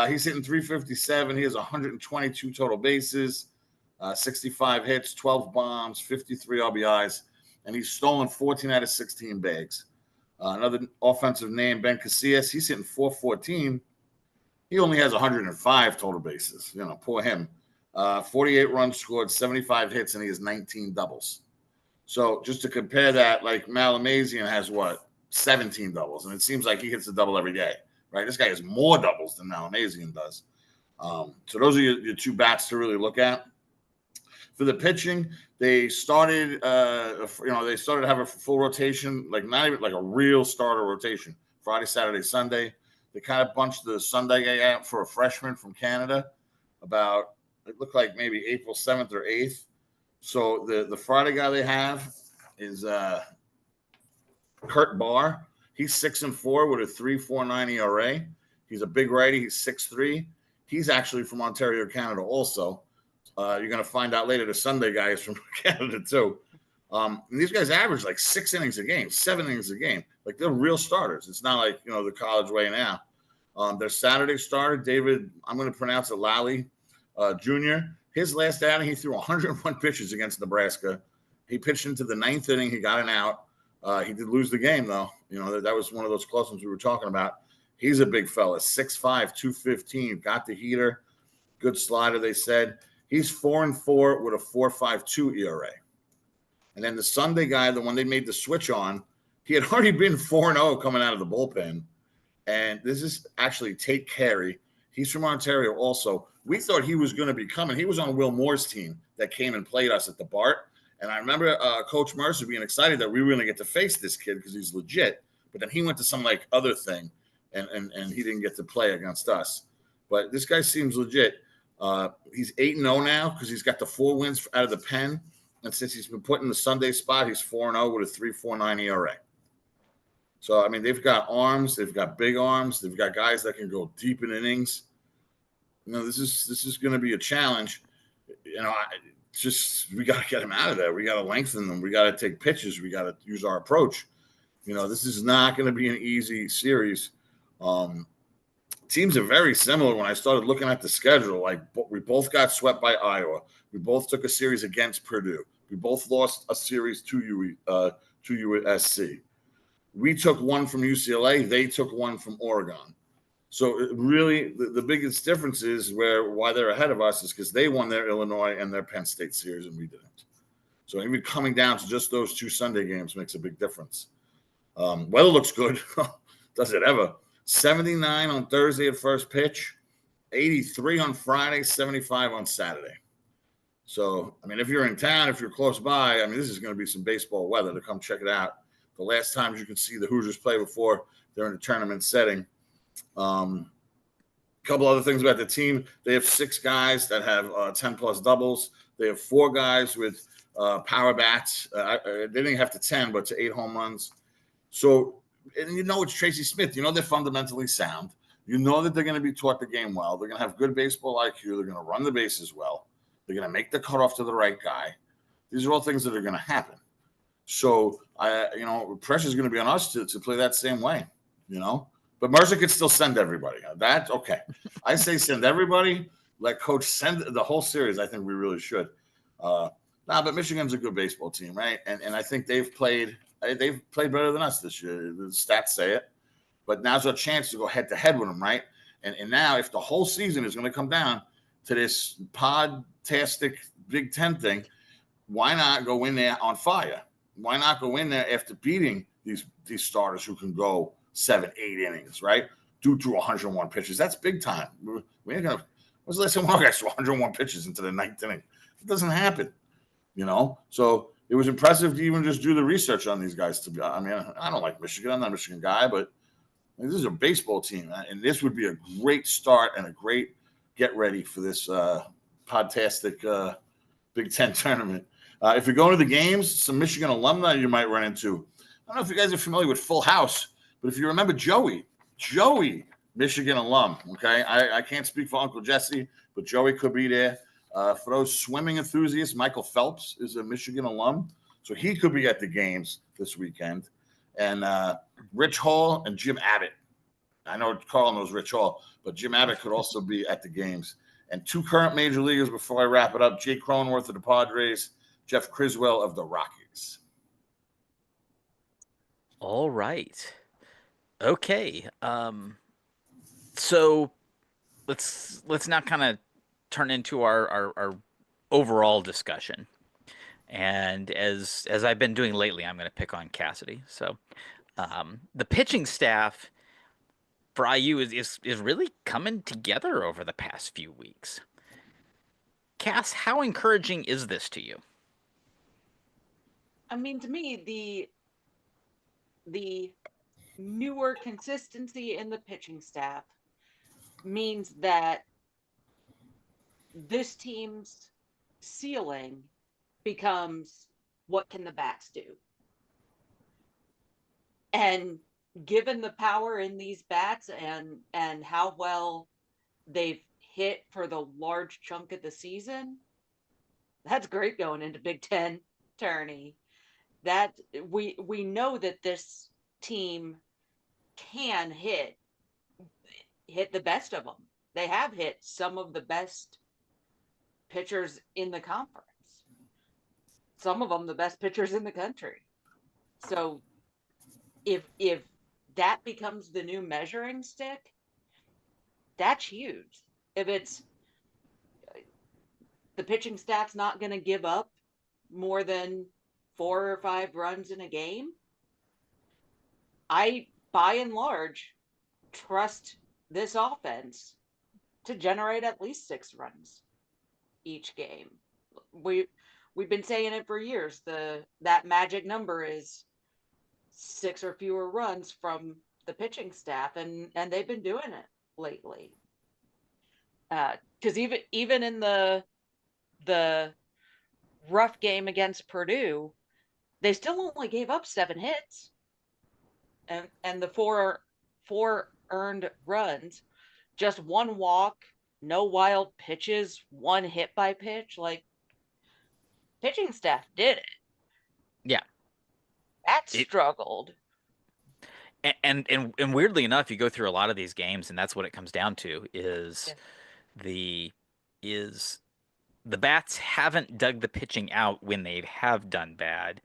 He's hitting 357. He has 122 total bases, 65 hits, 12 bombs, 53 RBIs, and he's stolen 14 out of 16 bags. Another offensive name, Ben Casillas, he's hitting 414. He only has 105 total bases. Poor him. 48 runs scored, 75 hits, and he has 19 doubles. So just to compare that, like Malamazian has 17 doubles, and it seems like he hits a double every day, right? This guy has more doubles than Malamazian does. So those are your 2 bats to really look at. For the pitching, they started, to have a full rotation, like not even like a real starter rotation. Friday, Saturday, Sunday. They kind of bunched the Sunday guy out for a freshman from Canada about, it looked like maybe April 7th or 8th. So the Friday guy they have is Kurt Barr. He's 6-4 with a 3.49 ERA. He's a big righty. He's 6'3". He's actually from Ontario, Canada also. You're going to find out later the Sunday guy is from Canada too. And these guys average like 6 innings a game, 7 innings a game. Like they're real starters. It's not like, the college way now. Their Saturday starter, David, I'm going to pronounce it Lally Jr. His last outing, he threw 101 pitches against Nebraska. He pitched into the 9th inning. He got an out. He did lose the game, though. That was one of those close ones we were talking about. He's a big fella, 6'5", 215, got the heater. Good slider, they said. He's 4-4 with a 4.52 ERA. And then the Sunday guy, the one they made the switch on, he had already been 4-0 coming out of the bullpen. And this is actually Tate Carey. He's from Ontario also. We thought he was going to be coming. He was on Will Moore's team that came and played us at the BART. And I remember Coach Mercer being excited that we were going to get to face this kid because he's legit. But then he went to some like other thing, and he didn't get to play against us. But this guy seems legit. He's 8-0 now because he's got the 4 wins out of the pen. And since he's been put in the Sunday spot, he's 4-0 with a 3.49 ERA. So, they've got arms. They've got big arms. They've got guys that can go deep in innings. This is going to be a challenge. We got to get him out of there. We got to lengthen them. We got to take pitches. We got to use our approach. This is not going to be an easy series. Teams are very similar. When I started looking at the schedule, like we both got swept by Iowa. We both took a series against Purdue. We both lost a series to USC. We took one from UCLA. They took one from Oregon. So really, the biggest difference is why they're ahead of us is because they won their Illinois and their Penn State series, and we didn't. So even coming down to just those 2 Sunday games makes a big difference. Weather looks good. Does it ever? 79 on Thursday at first pitch, 83 on Friday, 75 on Saturday. So, if you're in town, if you're close by, this is going to be some baseball weather to come check it out. The last times you could see the Hoosiers play before they're in a tournament setting. Couple other things about the team. They have 6 guys that have 10-plus doubles. They have 4 guys with power bats. They didn't have to 10, but to 8 home runs. So, and it's Tracy Smith. They're fundamentally sound. That they're going to be taught the game well. They're going to have good baseball IQ. They're going to run the bases well. They're going to make the cutoff to the right guy. These are all things that are going to happen. So, pressure is going to be on us to play that same way, But Mercer could still send everybody. That's okay. I say send everybody. Let Coach send the whole series. I think we really should. Nah, but Michigan's a good baseball team, right? And I think they've played better than us this year. The stats say it. But now's our chance to go head to head with them, right? And now, if the whole season is going to come down to this podtastic Big Ten thing, why not go in there on fire? Why not go in there after beating these starters who can go 7, 8 innings, right? Do through 101 pitches. That's big time. We ain't gonna. When's the last time one guy threw 101 pitches into the ninth inning? It doesn't happen, So it was impressive to even just do the research on these guys. I mean, I don't like Michigan. I'm not a Michigan guy, but this is a baseball team, and this would be a great start and a great get ready for this podtastic Big Ten tournament. If you're going to the games, some Michigan alumni you might run into. I don't know if you guys are familiar with Full House, but if you remember Joey, Michigan alum. Okay, I can't speak for Uncle Jesse, but Joey could be there. For those swimming enthusiasts, Michael Phelps is a Michigan alum, so he could be at the games this weekend. And Rich Hall and Jim Abbott. I know Carl knows Rich Hall, but Jim Abbott could also be at the games. And 2 current major leaguers before I wrap it up: Jake Cronenworth of the Padres, Jeff Criswell of the Rockies. All right. Okay. So let's now kind of turn into our overall discussion. And as I've been doing lately, I'm going to pick on Cassidy. So the pitching staff for IU is really coming together over the past few weeks. Cass, how encouraging is this to you? I mean, to me, the newer consistency in the pitching staff means that this team's ceiling becomes what can the bats do? And given the power in these bats and how well they've hit for the large chunk of the season, that's great going into Big Ten tourney. That we know that this team can hit the best of them. They have hit some of the best pitchers in the conference. Some of them the best pitchers in the country. So if that becomes the new measuring stick, that's huge. If it's the pitching staff's not going to give up more than 4 or 5 runs in a game, I, by and large, trust this offense to generate at least 6 runs each game. We've been saying it for years. That magic number is 6 or fewer runs from the pitching staff, and they've been doing it lately. Because even in the rough game against Purdue, they still only gave up 7 hits, and the four earned runs, just 1 walk, no wild pitches, 1 hit by pitch. Like, pitching staff did it. Yeah, that struggled. And weirdly enough, you go through a lot of these games, and that's what it comes down to is the bats haven't dug the pitching out when they have done bad,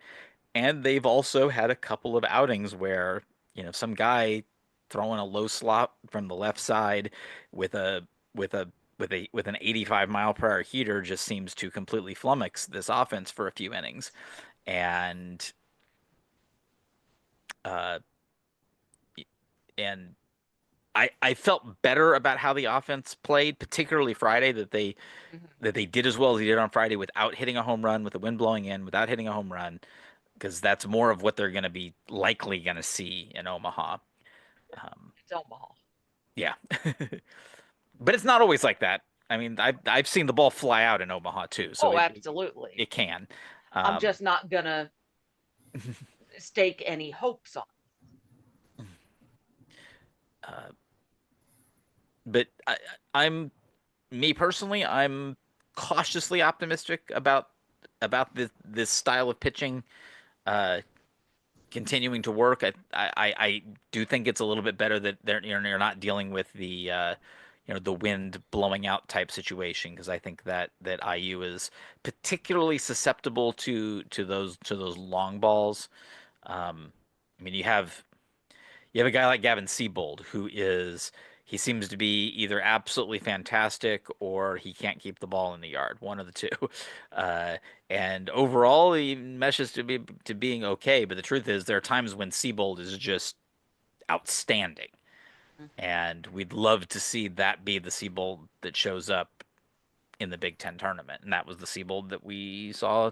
and they've also had a couple of outings where some guy throwing a low slop from the left side with an 85 mile per hour heater just seems to completely flummox this offense for a few innings, and I felt better about how the offense played, particularly Friday, that they did as well as they did on Friday without hitting a home run, with the wind blowing in, without hitting a home run, because that's more of what they're going to be likely going to see in Omaha. It's Omaha. Yeah. But it's not always like that. I mean, I've seen the ball fly out in Omaha too. So absolutely. It can. I'm just not going to stake any hopes on. But me personally, I'm cautiously optimistic about this style of pitching continuing to work. I do think it's a little bit better that you're not dealing with the the wind blowing out type situation, because I think that IU is particularly susceptible to those long balls. I mean, you have a guy like Gavin Siebold he seems to be either absolutely fantastic or he can't keep the ball in the yard, one of the two. Uh, and overall, he meshes to being okay. But the truth is, there are times when Siebold is just outstanding, and we'd love to see that be the Siebold that shows up in the Big Ten tournament. And that was the Siebold that we saw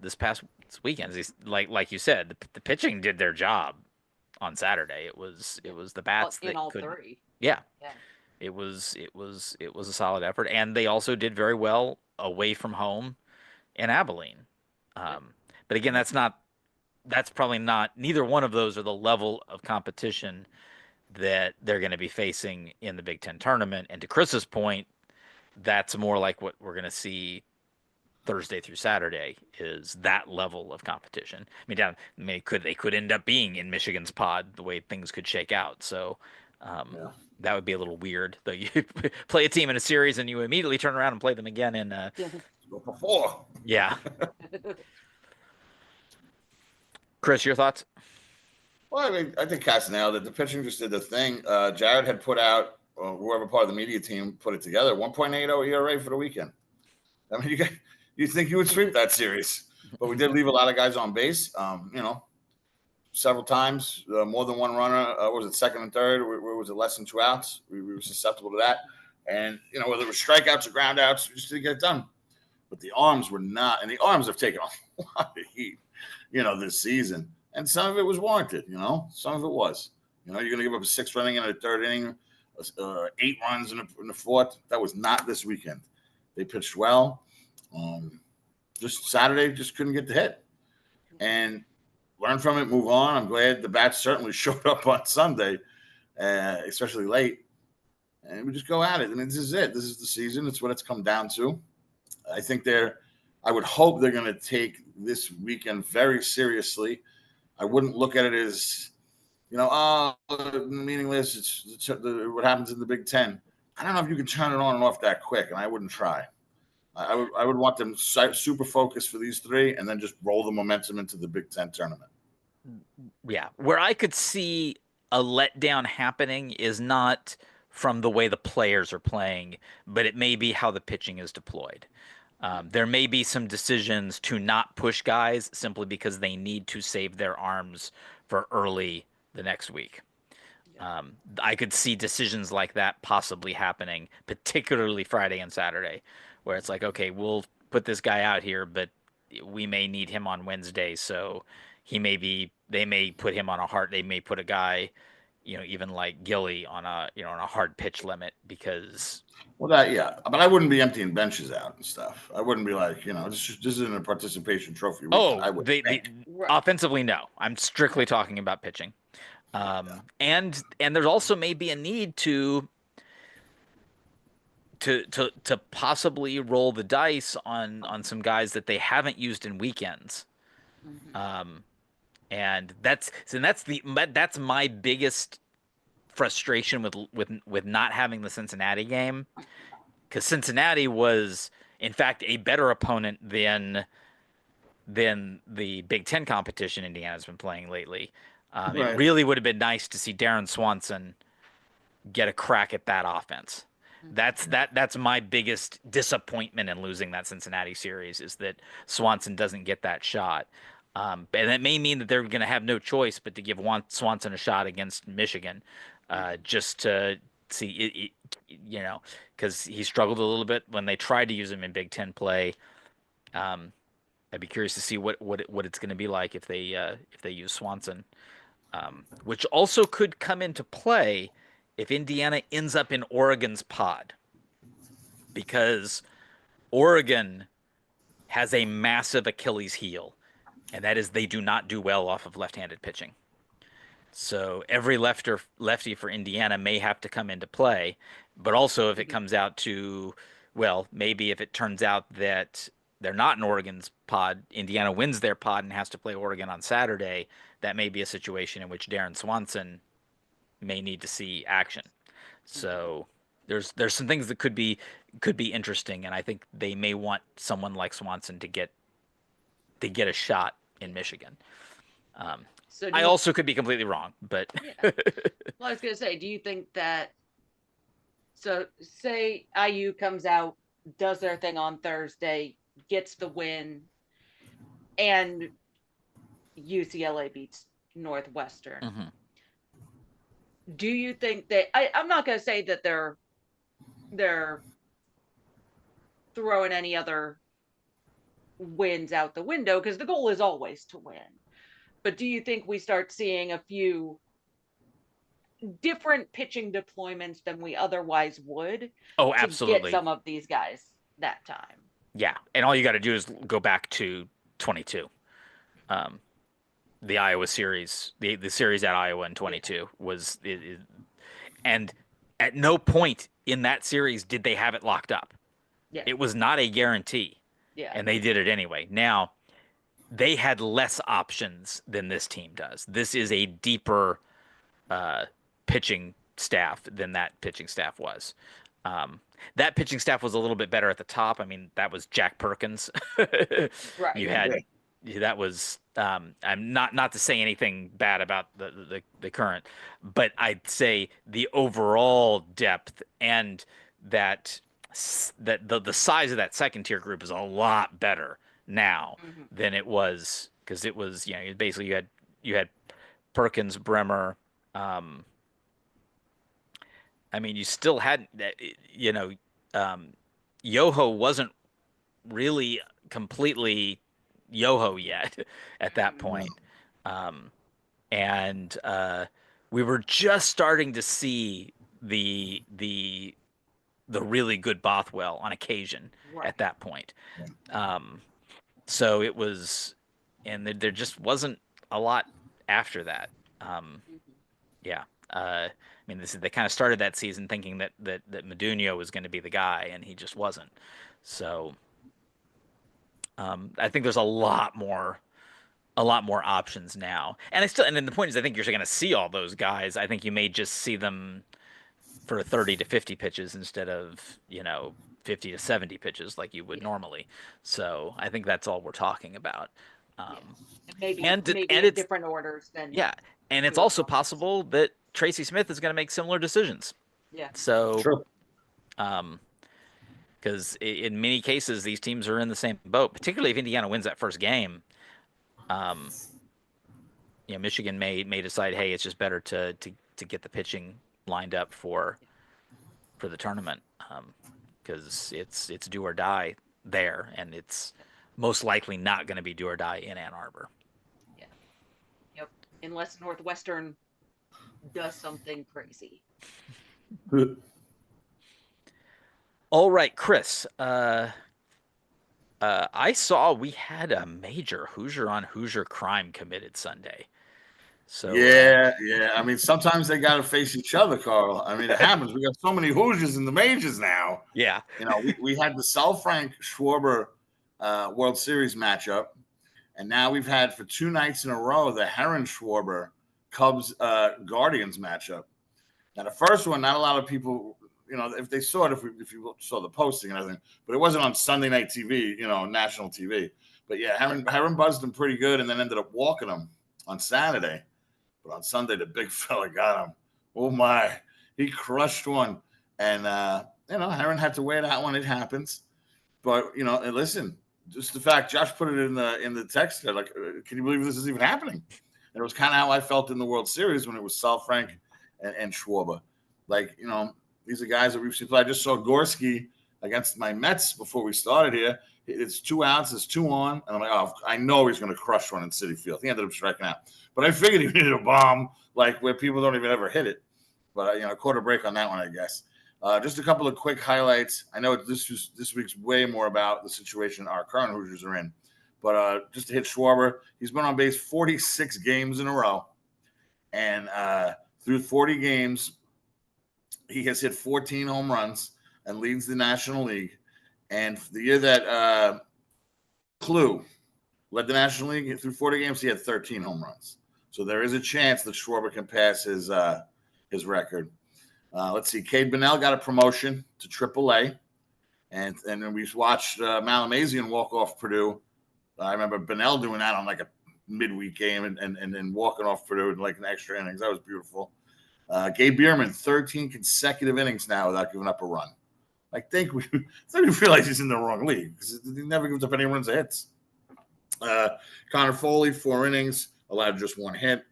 this past weekend. He's, like you said, the pitching did their job on Saturday. It was the bats in that all couldn't. three. Yeah, Yeah. it was a solid effort, and they also did very well away from home in Abilene. Um, but again, that's probably not. Neither one of those are the level of competition that they're going to be facing in the Big Ten tournament. And to Chris's point, that's more like what we're going to see Thursday through Saturday is that level of competition. They could end up being in Michigan's pod the way things could shake out. So Yeah. that would be a little weird. Though you play a team in a series and you immediately turn around and play them again in. Go for 4. Yeah, Chris, your thoughts? Well, I mean, I think Cass nailed it. The pitching just did the thing. Jared had put out, whoever part of the media team put it together, 1.80 ERA for the weekend. I mean, you think you would sweep that series, but we did leave a lot of guys on base. Several times, more than one runner. Was it second and third? Where was it less than 2 outs? We were susceptible to that. And whether it was strikeouts or ground outs, we just didn't get it done. But the arms were not, and the arms have taken a lot of heat, this season. And some of it was warranted, some of it was. You're going to give up a 6th inning in the 3rd inning, 8 runs in the 4th. That was not this weekend. They pitched well. Just Saturday, just couldn't get the hit. And learn from it, move on. I'm glad the bats certainly showed up on Sunday, especially late. And we just go at it. I mean, this is it. This is the season. It's what it's come down to. I would hope they're going to take this weekend very seriously. I wouldn't look at it as, meaningless. It's what happens in the Big Ten. I don't know if you can turn it on and off that quick, and I wouldn't try. I would want them super focused for these 3 and then just roll the momentum into the Big Ten tournament. Yeah, where I could see a letdown happening is not from the way the players are playing, but it may be how the pitching is deployed. There may be some decisions to not push guys simply because they need to save their arms for early the next week. I could see decisions like that possibly happening, particularly Friday and Saturday, where it's like, okay, we'll put this guy out here, but we may need him on Wednesday, so they may put him on they may put a guy, even like Gilley on a hard pitch limit because. Well, but I wouldn't be emptying benches out and stuff. I wouldn't be like, this isn't a participation trophy weekend. Oh, I would offensively, no. I'm strictly talking about pitching. And there's also maybe a need to possibly roll the dice on some guys that they haven't used in weekends. And that's my biggest frustration with not having the Cincinnati game, because Cincinnati was in fact a better opponent than the Big Ten competition Indiana's been playing lately. Right. It really would have been nice to see Darren Swanson get a crack at that offense. That's my biggest disappointment in losing that Cincinnati series, is that Swanson doesn't get that shot. And that may mean that they're going to have no choice but to give Swanson a shot against Michigan, just to see because he struggled a little bit when they tried to use him in Big Ten play. I'd be curious to see what it's going to be like if they use Swanson, which also could come into play if Indiana ends up in Oregon's pod, because Oregon has a massive Achilles heel, and that is they do not do well off of left-handed pitching. So every lefty for Indiana may have to come into play, but also if it comes out to, well, maybe if it turns out that they're not in Oregon's pod, Indiana wins their pod and has to play Oregon on Saturday, that may be a situation in which Darren Swanson may need to see action. So there's some things that could be interesting, and I think they may want someone like Swanson to get a shot in Michigan. So I also could be completely wrong, but yeah. Well, I was gonna say, do you think that? So say IU comes out, does their thing on Thursday, gets the win, and UCLA beats Northwestern. Mhm. Do you think that I'm not going to say that they're throwing any other wins out the window because the goal is always to win. But do you think we start seeing a few different pitching deployments than we otherwise would Oh, to get absolutely. some of these guys that time? Yeah, and all you got to do is go back to 22. The Iowa series, the series at Iowa in 22 was and at no point in that series did they have it locked up. Yeah. It was not a guarantee, Yeah. and they did it anyway. Now, they had less options than this team does. This is a deeper pitching staff than that pitching staff was. That pitching staff was a little bit better at the top. I mean, that was Jack Perkins. Right. You had that was I'm not to say anything bad about the current, but I'd say the overall depth and that the size of that second tier group is a lot better now than it was, because it was, basically you had Perkins, Bremer. I mean, you still had Yoho wasn't really completely Yoho yet at that point. And we were just starting to see the really good Bothwell on occasion at that point. So it was, and there just wasn't a lot after that. Yeah. I mean, they kind of started that season thinking that Modugno was going to be the guy, and he just wasn't. So I think there's a lot more options now. And then the point is, I think you're going to see all those guys. I think you may just see them for 30 to 50 pitches instead of 50 to 70 pitches like you would normally. So I think that's all we're talking about. Maybe and in different orders than and it's also possible that Tracy Smith is going to make similar decisions. Yeah. So, Sure. Because in many cases these teams are in the same boat, particularly if Indiana wins that first game. Michigan may decide, hey, it's just better to get the pitching lined up for the tournament, because it's do or die there, and it's most likely not going to be do or die in Ann Arbor. Yeah. Yep. Unless Northwestern does something crazy. All right, Chris. I saw we had a major Hoosier on Hoosier crime committed Sunday. So yeah. I mean, sometimes they got to face each other, Carl. I mean, it happens. We got so many Hoosiers in the majors now. Yeah. We had the Sal Frank Schwarber World Series matchup, and now we've had for 2 nights in a row the Heron Schwarber Cubs Guardians matchup. Now, the first one, not a lot of people, if they saw it, if you saw the posting and everything, but it wasn't on Sunday night TV, national TV. But yeah, Heron buzzed him pretty good, and then ended up walking him on Saturday. But on Sunday, the big fella got him. Oh my, he crushed one. And Heron had to wear that one. It happens. But and listen, just the fact Josh put it in the text there, like, can you believe this is even happening? And it was kind of how I felt in the World Series when it was Sal Frank and Schwarber. Like, these are guys that we've seen play. I just saw Gorski against my Mets before we started here. It's 2 outs, it's 2 on, and I'm like, oh, I know he's going to crush one in Citi Field. He ended up striking out, but I figured he needed a bomb, like where people don't even ever hit it. But I caught a break on that one, I guess. Just a couple of quick highlights. I know this week's way more about the situation our current Hoosiers are in, but just to hit Schwarber, he's been on base 46 games in a row, and through 40 games, he has hit 14 home runs and leads the National League. And the year that Clue led the National League through 40 games, he had 13 home runs. So there is a chance that Schwarber can pass his record. Let's see. Cade Bunnell got a promotion to AAA. And then we watched Malamazian walk off Purdue. I remember Bunnell doing that on like a midweek game and then walking off Purdue in like an extra innings. That was beautiful. Gabe Bierman, 13 consecutive innings now without giving up a run. I think we realize he's in the wrong league because he never gives up any runs or hits. Connor Foley, 4 innings, allowed just 1 hit.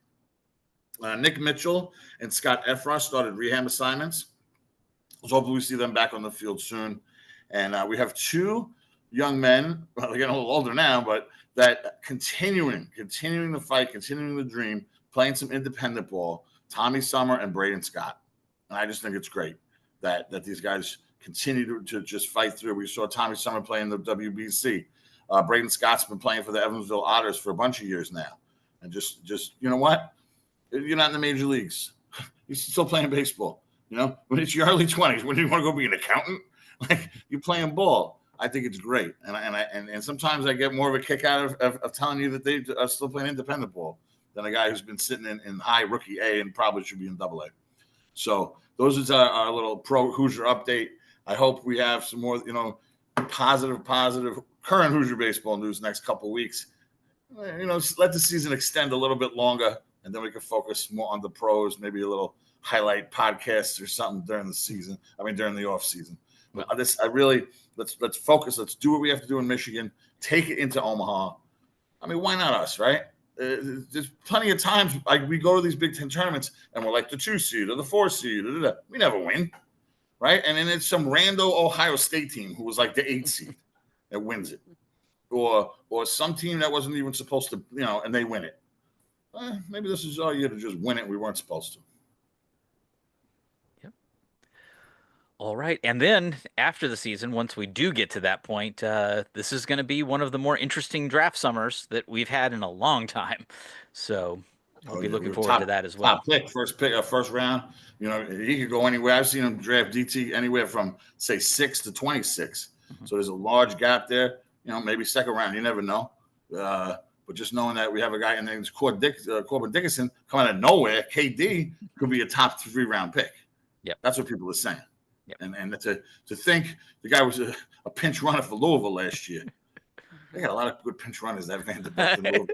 Nick Mitchell and Scott Efros started rehab assignments. So hopefully we see them back on the field soon. And we have 2 young men, well, they're getting a little older now, but that continuing the fight, continuing the dream, playing some independent ball, Tommy Summer and Braden Scott. And I just think it's great that these guys continue to just fight through. We saw Tommy Summer playing the WBC. Braden Scott's been playing for the Evansville Otters for a bunch of years now. And just you know what? You're not in the major leagues. You're still playing baseball. You know, when it's your early 20s, when you want to go be an accountant, like you're playing ball. I think it's great. And sometimes I get more of a kick out of telling you that they are still playing independent ball than a guy who's been sitting in high rookie A and probably should be in AA. So those are our little pro Hoosier update. I hope we have some more, positive current Hoosier baseball news next couple of weeks. Let the season extend a little bit longer, and then we can focus more on the pros, maybe a little highlight podcasts or something during the season. During the off season. Well, let's focus. Let's do what we have to do in Michigan. Take it into Omaha. Why not us, right? There's plenty of times we go to these Big Ten tournaments and we're like the 2 seed or the 4 seed. We never win, right? And then it's some rando Ohio State team who was like the 8 seed that wins it, or some team that wasn't even supposed to, and they win it. Maybe this is our year to just win it. We weren't supposed to. All right. And then after the season, once we do get to that point, this is going to be one of the more interesting draft summers that we've had in a long time. So we'll be looking forward to that as well. Top pick, first round. He could go anywhere. I've seen him draft DT anywhere from, say, 6 to 26. Mm-hmm. So there's a large gap there. Maybe second round. You never know. But just knowing that we have a guy named Corbin Dickinson coming out of nowhere, KD could be a top 3 round pick. Yep. That's what people are saying. Yep. And to think the guy was a pinch runner for Louisville last year. They got a lot of good pinch runners that Vanderbilt and Louisville.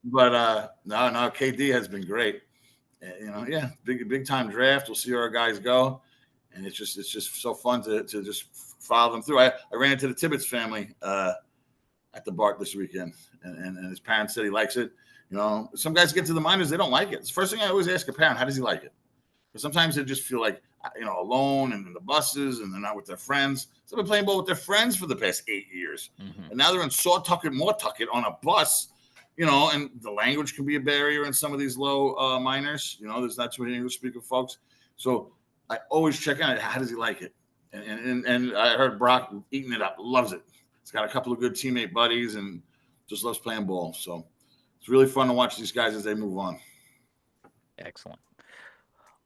But no, KD has been great. Big time draft. We'll see where our guys go, and it's just so fun to just follow them through. I ran into the Tibbetts family at the BART this weekend, and his parents said he likes it. Some guys get to the minors, they don't like it. It's the first thing I always ask a parent: how does he like it? But sometimes they just feel like, alone and in the buses and they're not with their friends. So they've been playing ball with their friends for the past 8 years. Mm-hmm. And now they're in Sawtucket, Moortucket on a bus, and the language can be a barrier in some of these low minors. There's not too many English speaking folks. So I always check on it. How does he like it? And I heard Brock eating it up, loves it. He's got a couple of good teammate buddies and just loves playing ball. So it's really fun to watch these guys as they move on. Excellent.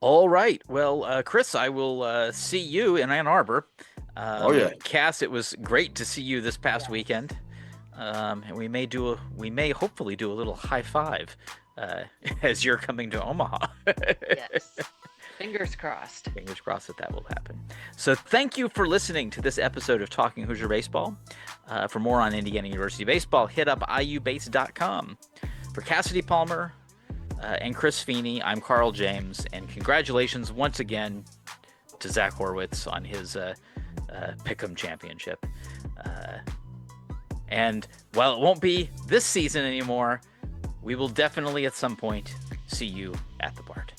All right. Well, Chris, I will see you in Ann Arbor. Cass, it was great to see you this past weekend. And we may hopefully do a little high five as you're coming to Omaha. Yes. Fingers crossed. Fingers crossed that will happen. So thank you for listening to this episode of Talking Hoosier Baseball. For more on Indiana University baseball, hit up iubase.com. For Cassidy Palmer and Chris Feeney, I'm Carl James, and congratulations once again to Zach Horwitz on his Pick'em championship. And while it won't be this season anymore, we will definitely at some point see you at the BART.